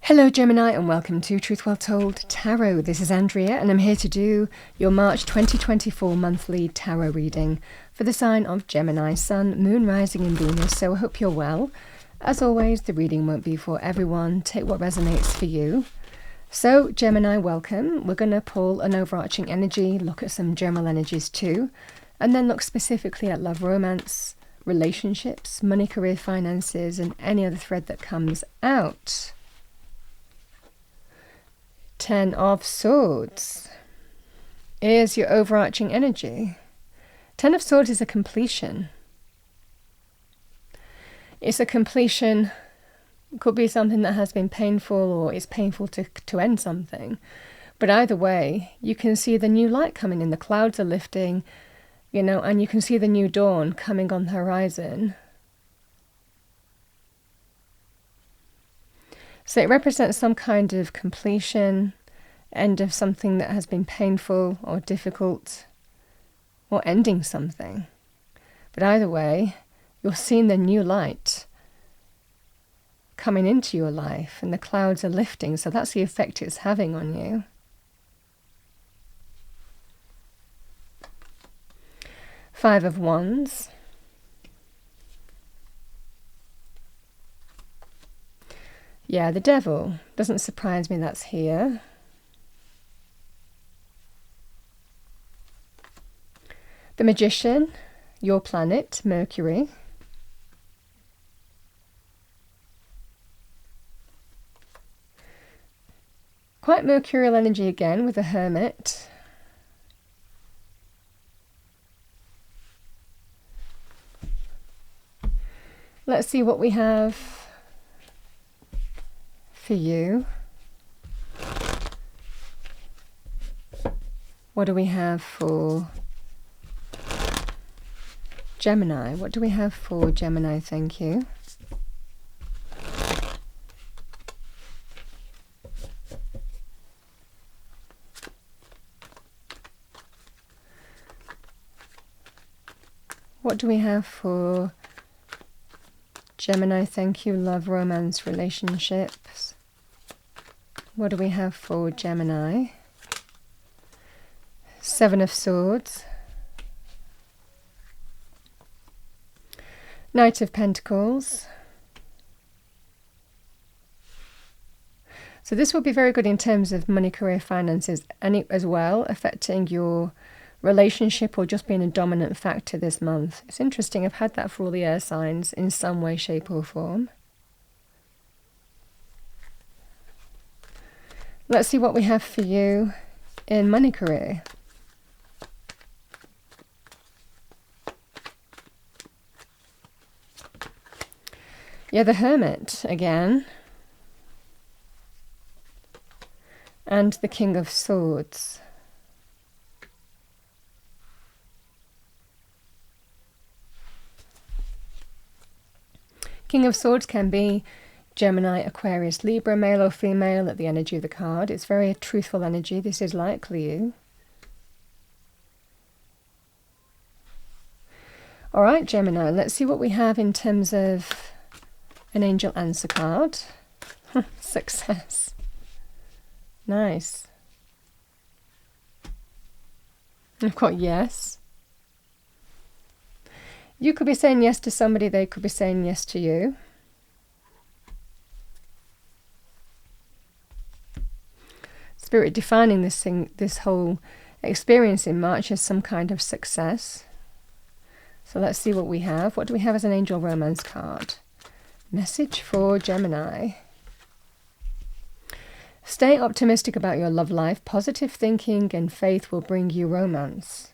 Hello Gemini and welcome to Truth Well Told Tarot. This is Andrea and I'm here to do your March 2024 monthly tarot reading for the sign of Gemini, Sun, Moon, Rising and Venus, so I hope you're well. As always, the reading won't be for everyone. Take what resonates for you. So Gemini, welcome. We're going to pull an overarching energy, look at some general energies too, and then look specifically at love, romance, relationships, money, career, finances and any other thread that comes out. 10 of Swords is your overarching energy. 10 of Swords is a completion. It's a completion, could be something that has been painful or it's painful to end something. But either way, you can see the new light coming in. The clouds are lifting, and you can see the new dawn coming on the horizon. So it represents some kind of completion, end of something that has been painful or difficult, or ending something. But either way, you're seeing the new light coming into your life and the clouds are lifting. So that's the effect it's having on you. Five of Wands. Yeah, the Devil. Doesn't surprise me that's here. The Magician, your planet, Mercury. Quite mercurial energy again with the Hermit. Let's see what we have for you. What do we have for Gemini? What do we have for Gemini? Thank you. What do we have for Gemini? Thank you. Love, romance, relationships. What do we have for Gemini? Seven of Swords. Knight of Pentacles. So this will be very good in terms of money, career, finances, and as well affecting your relationship or just being a dominant factor this month. It's interesting, I've had that for all the air signs in some way, shape or form. Let's see what we have for you in money, career. Yeah, the Hermit again. And the King of Swords. King of Swords can be Gemini, Aquarius, Libra, male or female at the energy of the card. It's very truthful energy. This is likely you. All right, Gemini, let's see what we have in terms of an angel answer card. Success. Nice. I've got yes. You could be saying yes to somebody, they could be saying yes to you. Spirit defining this whole experience in March as some kind of success. So let's see what we have. What do we have as an angel romance card? Message for Gemini. Stay optimistic about your love life. Positive thinking and faith will bring you romance.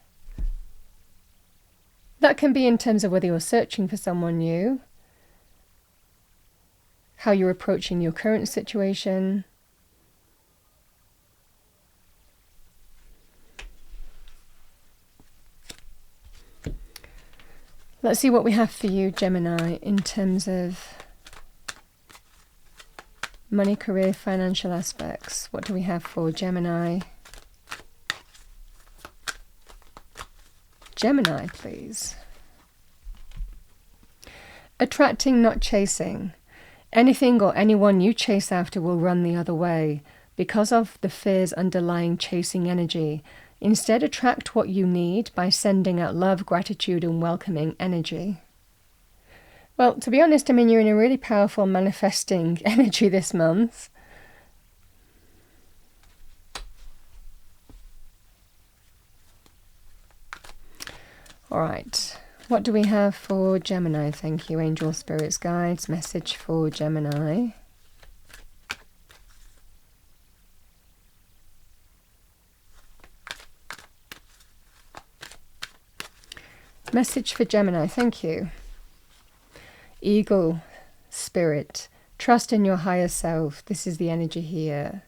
That can be in terms of whether you're searching for someone new, how you're approaching your current situation. Let's see what we have for you, Gemini, in terms of money, career, financial aspects. What do we have for Gemini? Gemini, please. Attracting, not chasing. Anything or anyone you chase after will run the other way because of the fear's underlying chasing energy. Instead, attract what you need by sending out love, gratitude, and welcoming energy. Well, to be honest, I mean, you're in a really powerful manifesting energy this month. All right. What do we have for Gemini? Thank you, angel, spirits, guides. Message for Gemini. Message for Gemini. Thank you. Eagle, spirit. Trust in your higher self. This is the energy here.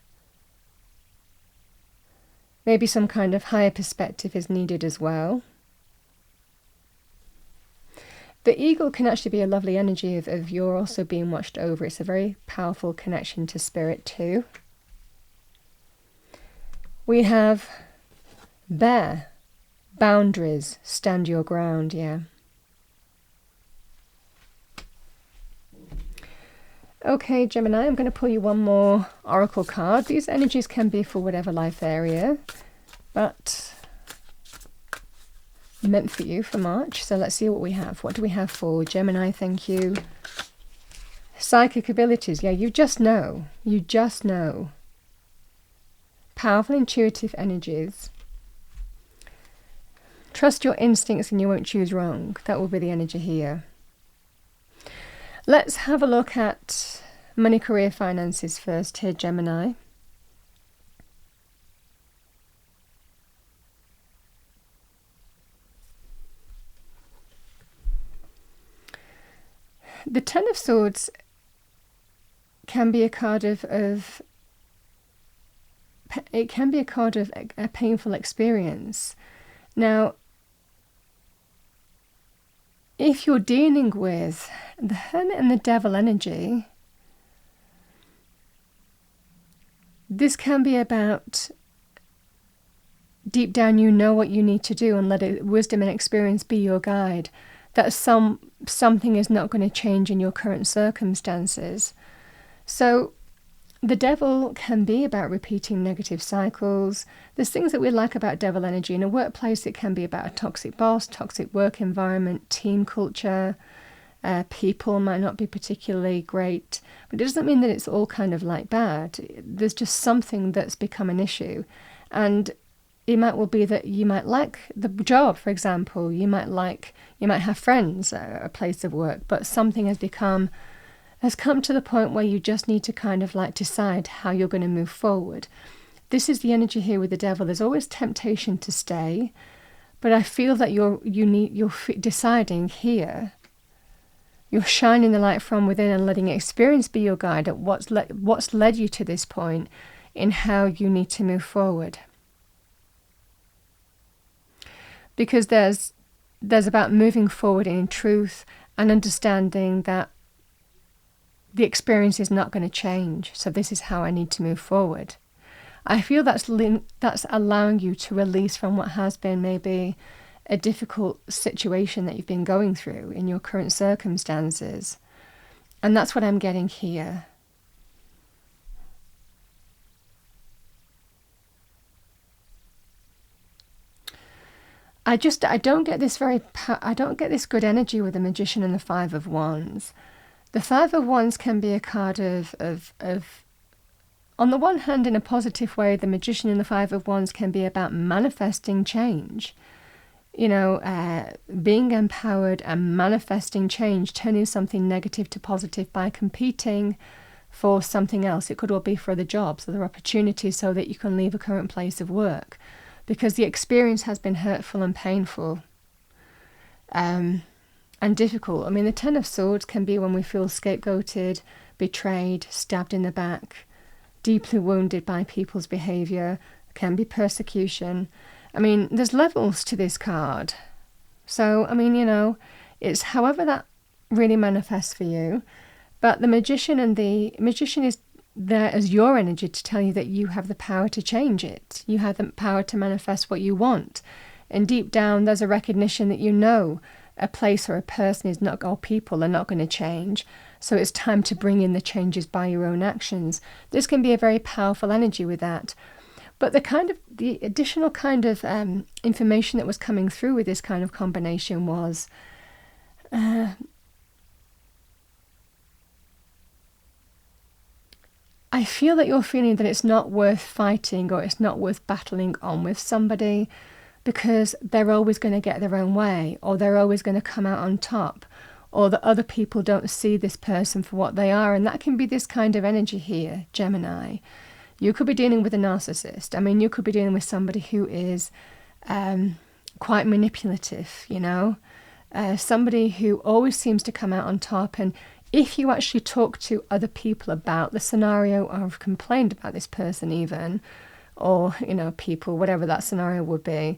Maybe some kind of higher perspective is needed as well. The eagle can actually be a lovely energy of you're also being watched over. It's a very powerful connection to spirit too. We have bear, boundaries, stand your ground, yeah. Okay, Gemini, I'm going to pull you one more oracle card. These energies can be for whatever life area, but meant for you for March. So let's see what we have. What do we have for Gemini? Thank you. Psychic abilities. Yeah, you just know. You just know. Powerful intuitive energies. Trust your instincts and you won't choose wrong. That will be the energy here. Let's have a look at money, career, finances first here, Gemini. The Ten of Swords can be a card of it can be a card of a painful experience. Now, if you're dealing with the Hermit and the Devil energy, this can be about deep down you know what you need to do and let wisdom and experience be your guide. That something is not going to change in your current circumstances. So the devil can be about repeating negative cycles. There's things that we like about devil energy. In a workplace, it can be about a toxic boss, toxic work environment, team culture. People might not be particularly great, but it doesn't mean that it's all kind of like bad. There's just something that's become an issue. And it might well be that you might like the job, for example. You might have friends at a place of work, but something has come to the point where you just need to kind of like decide how you're going to move forward. This is the energy here with the devil. There's always temptation to stay, but I feel that you're deciding here. You're shining the light from within and letting experience be your guide at what's led you to this point in how you need to move forward. Because there's about moving forward in truth and understanding that the experience is not going to change. So this is how I need to move forward. I feel that's allowing you to release from what has been maybe a difficult situation that you've been going through in your current circumstances. And that's what I'm getting here. I don't get this good energy with the Magician and the Five of Wands. The Five of Wands can be a card of on the one hand, in a positive way, the Magician and the Five of Wands can be about manifesting change. You know, being empowered and manifesting change, turning something negative to positive by competing for something else. It could all be for other jobs, other opportunities, so that you can leave a current place of work. Because the experience has been hurtful and painful and difficult. I mean, the Ten of Swords can be when we feel scapegoated, betrayed, stabbed in the back, deeply wounded by people's behaviour. Can be persecution. I mean, there's levels to this card. So, I mean, you know, it's however that really manifests for you. But the Magician is there as your energy to tell you that you have the power to change it. You have the power to manifest what you want. And deep down, there's a recognition that you know a place or a person is not, or people are not going to change. So it's time to bring in the changes by your own actions. This can be a very powerful energy with that. But the additional kind of information that was coming through with this kind of combination was I feel that you're feeling that it's not worth fighting, or it's not worth battling on with somebody, because they're always going to get their own way, or they're always going to come out on top, or that other people don't see this person for what they are. And that can be this kind of energy here, Gemini. You could be dealing with a narcissist. I mean, you could be dealing with somebody who is quite manipulative, somebody who always seems to come out on top. And if you actually talk to other people about the scenario, or have complained about this person even, or, people, whatever that scenario would be,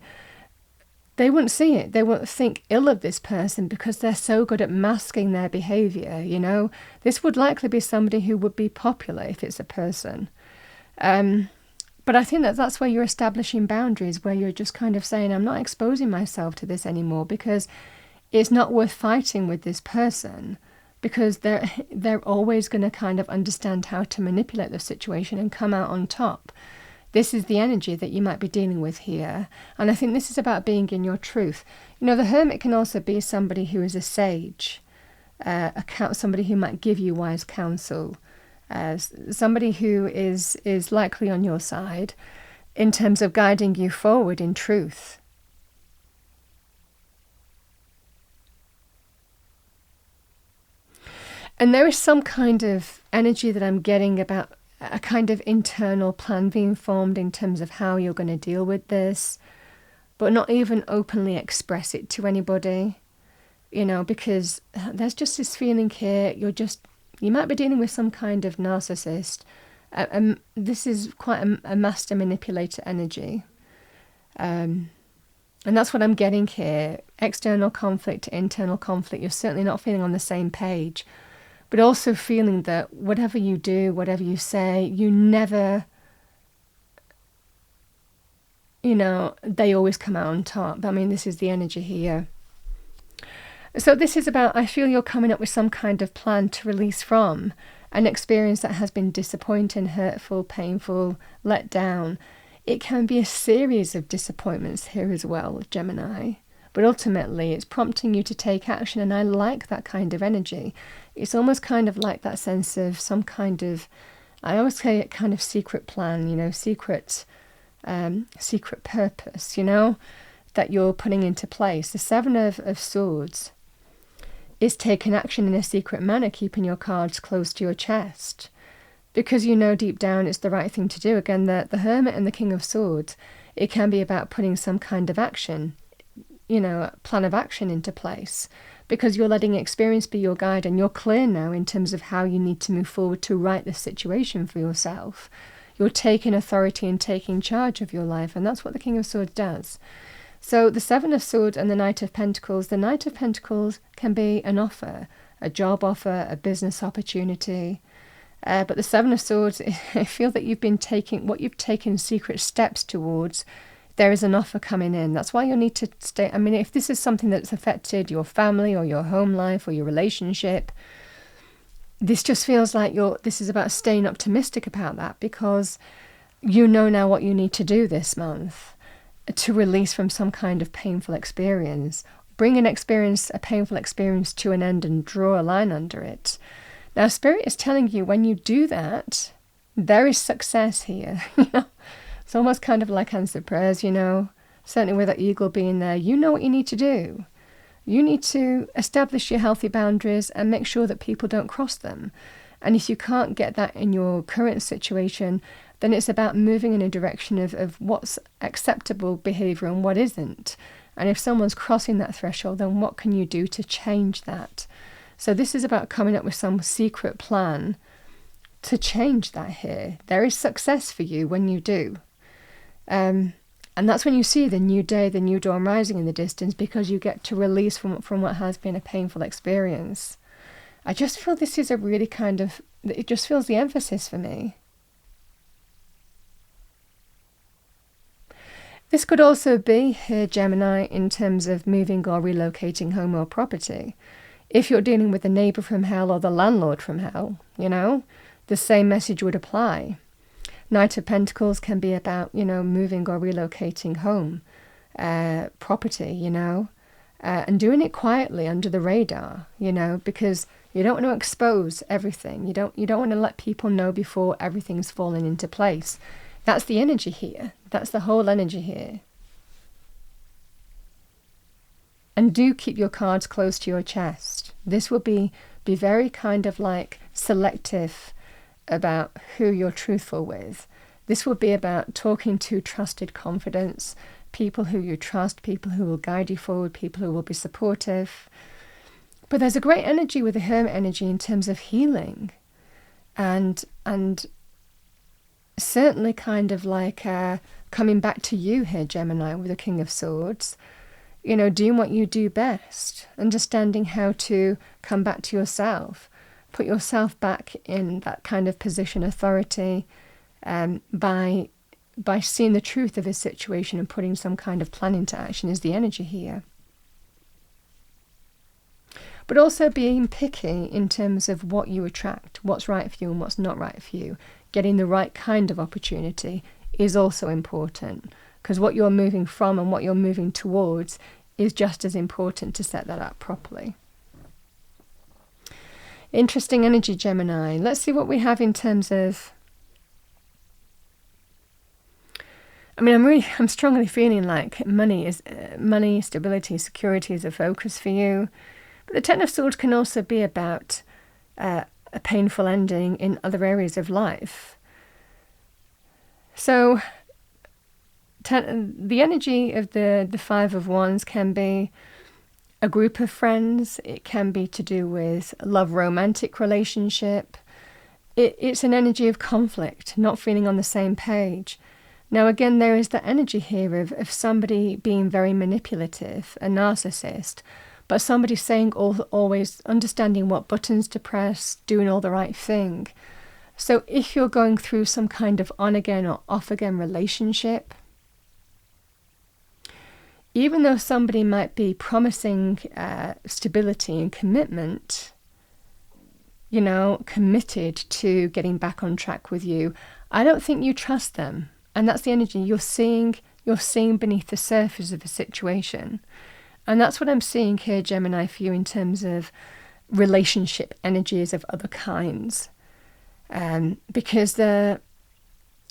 they wouldn't see it. They wouldn't think ill of this person because they're so good at masking their behavior, This would likely be somebody who would be popular if it's a person. But I think that's where you're establishing boundaries, where you're just kind of saying, I'm not exposing myself to this anymore because it's not worth fighting with this person, because they're always going to kind of understand how to manipulate the situation and come out on top. This is the energy that you might be dealing with here. And I think this is about being in your truth. The Hermit can also be somebody who is a sage, somebody who might give you wise counsel, somebody who is likely on your side in terms of guiding you forward in truth. And there is some kind of energy that I'm getting about a kind of internal plan being formed in terms of how you're going to deal with this, but not even openly express it to anybody, because there's just this feeling here, you might be dealing with some kind of narcissist. This is quite a master manipulator energy. And that's what I'm getting here. External conflict to internal conflict. You're certainly not feeling on the same page. But also feeling that whatever you do, whatever you say, you never, they always come out on top. I mean, this is the energy here. So this is about, I feel you're coming up with some kind of plan to release from an experience that has been disappointing, hurtful, painful, let down. It can be a series of disappointments here as well, Gemini. But ultimately, it's prompting you to take action, and I like that kind of energy. It's almost kind of like that sense of some kind of, I always say it kind of secret plan, secret purpose, that you're putting into place. The Seven of Swords is taking action in a secret manner, keeping your cards close to your chest, because deep down it's the right thing to do. Again, the Hermit and the King of Swords, it can be about putting some kind of action, plan of action into place, because you're letting experience be your guide, and you're clear now in terms of how you need to move forward to right the situation for yourself. You're taking authority and taking charge of your life, and that's what the King of Swords does. So the Seven of Swords and the Knight of Pentacles. The Knight of Pentacles can be an offer, a job offer, a business opportunity. But the Seven of Swords, I feel that you've taken secret steps towards. There is an offer coming in. That's why you'll need to stay. I mean, if this is something that's affected your family or your home life or your relationship, this just feels like this is about staying optimistic about that, because you know now what you need to do this month to release from some kind of painful experience. Bring a painful experience to an end and draw a line under it. Now, Spirit is telling you when you do that, there is success here. It's almost kind of like answered prayers, certainly with that eagle being there. You know what you need to do. You need to establish your healthy boundaries and make sure that people don't cross them. And if you can't get that in your current situation, then it's about moving in a direction of what's acceptable behavior and what isn't. And if someone's crossing that threshold, then what can you do to change that? So this is about coming up with some secret plan to change that here. There is success for you when you do. And that's when you see the new day, the new dawn rising in the distance, because you get to release from what has been a painful experience. I just feel this is a really it just feels the emphasis for me. This could also be here, Gemini, in terms of moving or relocating home or property. If you're dealing with the neighbour from hell or the landlord from hell, the same message would apply. Knight of Pentacles can be about, moving or relocating home, property, and doing it quietly under the radar, because you don't want to expose everything. You don't want to let people know before everything's fallen into place. That's the energy here. That's the whole energy here. And do keep your cards close to your chest. This will be very kind of like selective about who you're truthful with. This will be about talking to trusted confidants, people who you trust, people who will guide you forward, people who will be supportive. But there's a great energy with the Hermit energy in terms of healing, and certainly kind of like coming back to you here, Gemini, with the King of Swords. Doing what you do best, understanding how to come back to yourself, put yourself back in that kind of position of authority, by seeing the truth of a situation and putting some kind of plan into action is the energy here. But also being picky in terms of what you attract, what's right for you and what's not right for you. Getting the right kind of opportunity is also important, because what you're moving from and what you're moving towards is just as important to set that up properly. Interesting energy, Gemini. Let's see what we have in terms of... I'm strongly feeling like money, stability, security is a focus for you. But the Ten of Swords can also be about a painful ending in other areas of life. So the energy of the Five of Wands can be a group of friends. It can be to do with a love romantic relationship. It's an energy of conflict, not feeling on the same page. Now, again, there is the energy here of somebody being very manipulative, a narcissist, but somebody saying always understanding what buttons to press, doing all the right thing. So if you're going through some kind of on-again or off-again relationship, even though somebody might be promising stability and commitment, committed to getting back on track with you, I don't think you trust them. And that's the energy you're seeing beneath the surface of a situation. And that's what I'm seeing here, Gemini, for you in terms of relationship energies of other kinds. Because the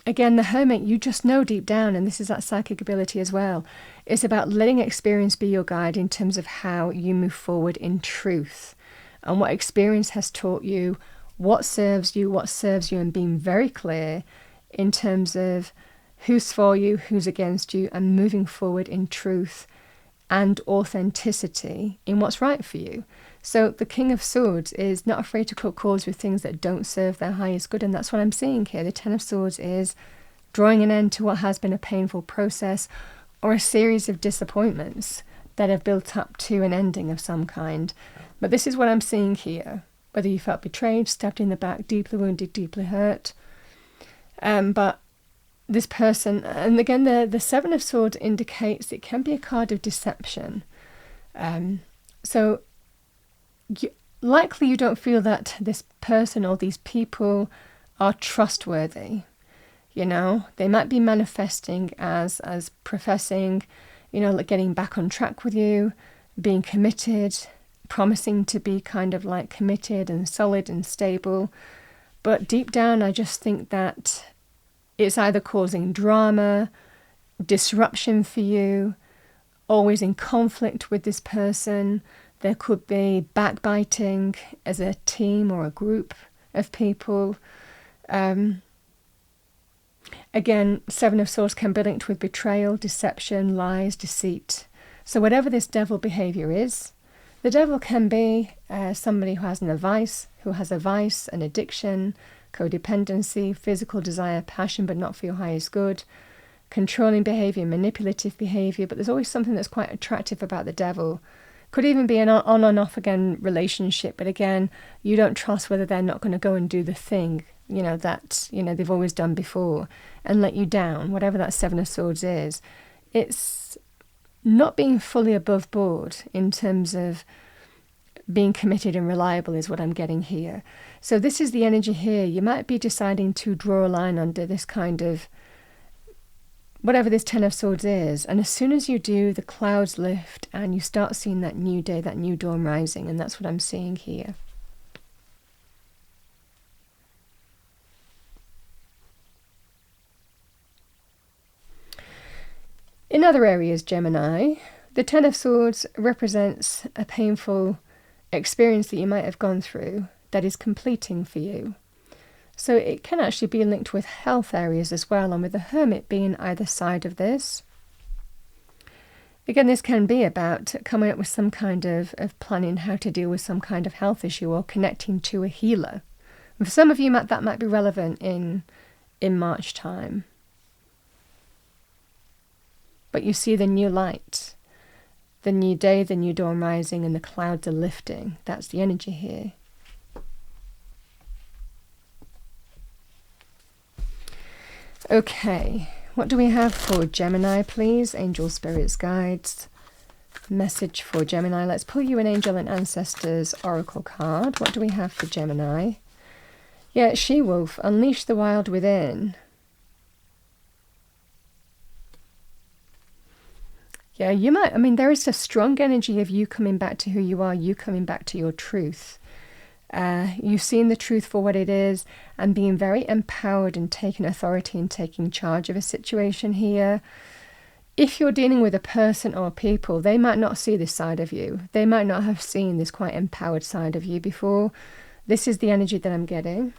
Hermit, you just know deep down, and this is that psychic ability as well, it's about letting experience be your guide in terms of how you move forward in truth. And what experience has taught you, what serves you, and being very clear in terms of who's for you, who's against you, and moving forward in truth and authenticity in what's right for you. So the King of Swords is not afraid to cut cords with things that don't serve their highest good, and that's what I'm seeing here. The Ten of Swords is drawing an end to what has been a painful process or a series of disappointments that have built up to an ending of some kind. But this is what I'm seeing here. Whether you felt betrayed, stabbed in the back, deeply wounded, deeply hurt. But this person, and again, the Seven of Swords indicates it can be a card of deception. So likely you don't feel that this person or these people are trustworthy. They might be manifesting as professing, like getting back on track with you, being committed, promising to be kind of like committed and solid and stable. But deep down, I just think that it's either causing drama, disruption for you, always in conflict with this person. There could be backbiting as a team or a group of people. Again, Seven of Swords can be linked with betrayal, deception, lies, deceit. So whatever this devil behavior is, the devil can be somebody who has a vice, an addiction, codependency, physical desire, passion, but not for your highest good, controlling behavior, manipulative behavior, but there's always something that's quite attractive about the devil. Could even be an on and off again relationship, but again, you don't trust whether they're not going to go and do the thing, that, they've always done before and let you down, whatever that Seven of Swords is. It's not being fully above board in terms of being committed and reliable is what I'm getting here. So this is the energy here. You might be deciding to draw a line under this kind of, whatever this Ten of Swords is. And as soon as you do, the clouds lift and you start seeing that new day, that new dawn rising. And that's what I'm seeing here. In other areas, Gemini, the Ten of Swords represents a painful experience that you might have gone through that is completing for you. So it can actually be linked with health areas as well, and with the Hermit being either side of this. Again, this can be about coming up with some kind of planning how to deal with some kind of health issue or connecting to a healer. And for some of you, that might be relevant in March time. But you see the new light, the new day, the new dawn rising, and the clouds are lifting. That's the energy here. Okay, what do we have for Gemini, please? Angel, spirits, guides. Message for Gemini. Let's pull you an Angel and Ancestors Oracle card. What do we have for Gemini? Yeah, She-Wolf, unleash the wild within. Yeah, you might, there is a strong energy of you coming back to who you are, you coming back to your truth. You've seen the truth for what it is and being very empowered and taking authority and taking charge of a situation here. If you're dealing with a person or people, they might not see this side of you. They might not have seen this quite empowered side of you before. This is the energy that I'm getting.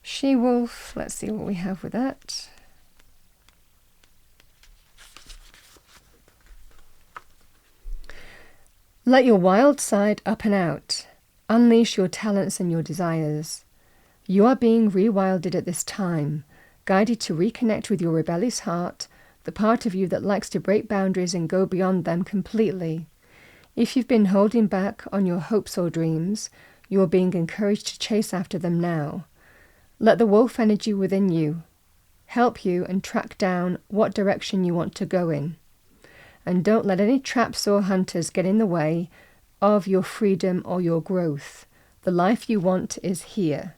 She-Wolf, let's see what we have with that. Let your wild side up and out. Unleash your talents and your desires. You are being rewilded at this time, guided to reconnect with your rebellious heart, the part of you that likes to break boundaries and go beyond them completely. If you've been holding back on your hopes or dreams, you are being encouraged to chase after them now. Let the wolf energy within you help you and track down what direction you want to go in. And don't let any traps or hunters get in the way of your freedom or your growth. The life you want is here.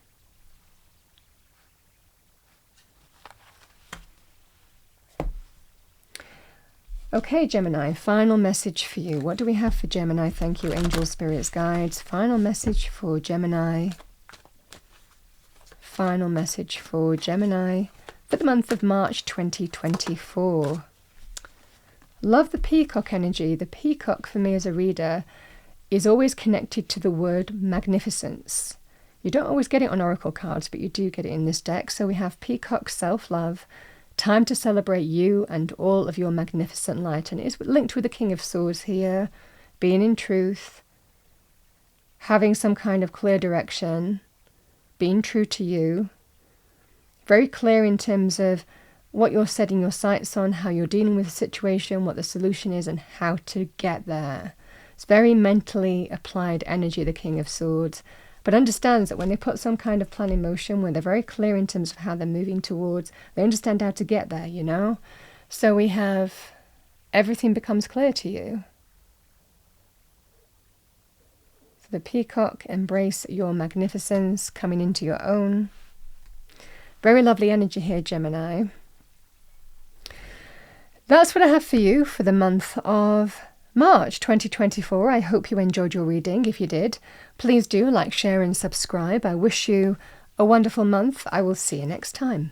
Okay, Gemini, final message for you. What do we have for Gemini? Thank you, angels, spirits, guides. Final message for Gemini. Final message for Gemini for the month of March 2024. Love the peacock energy. The peacock for me as a reader is always connected to the word magnificence. You don't always get it on oracle cards, but you do get it in this deck. So we have peacock, self-love, time to celebrate you and all of your magnificent light. And it's linked with the King of Swords here, being in truth, having some kind of clear direction, being true to you, very clear in terms of what you're setting your sights on, how you're dealing with the situation, what the solution is, and how to get there. It's very mentally applied energy, the King of Swords, but understands that when they put some kind of plan in motion, when they're very clear in terms of how they're moving towards, they understand how to get there, you know? So we have everything becomes clear to you. So the peacock, embrace your magnificence, coming into your own. Very lovely energy here, Gemini. That's what I have for you for the month of March 2024. I hope you enjoyed your reading. If you did, please do like, share and subscribe. I wish you a wonderful month. I will see you next time.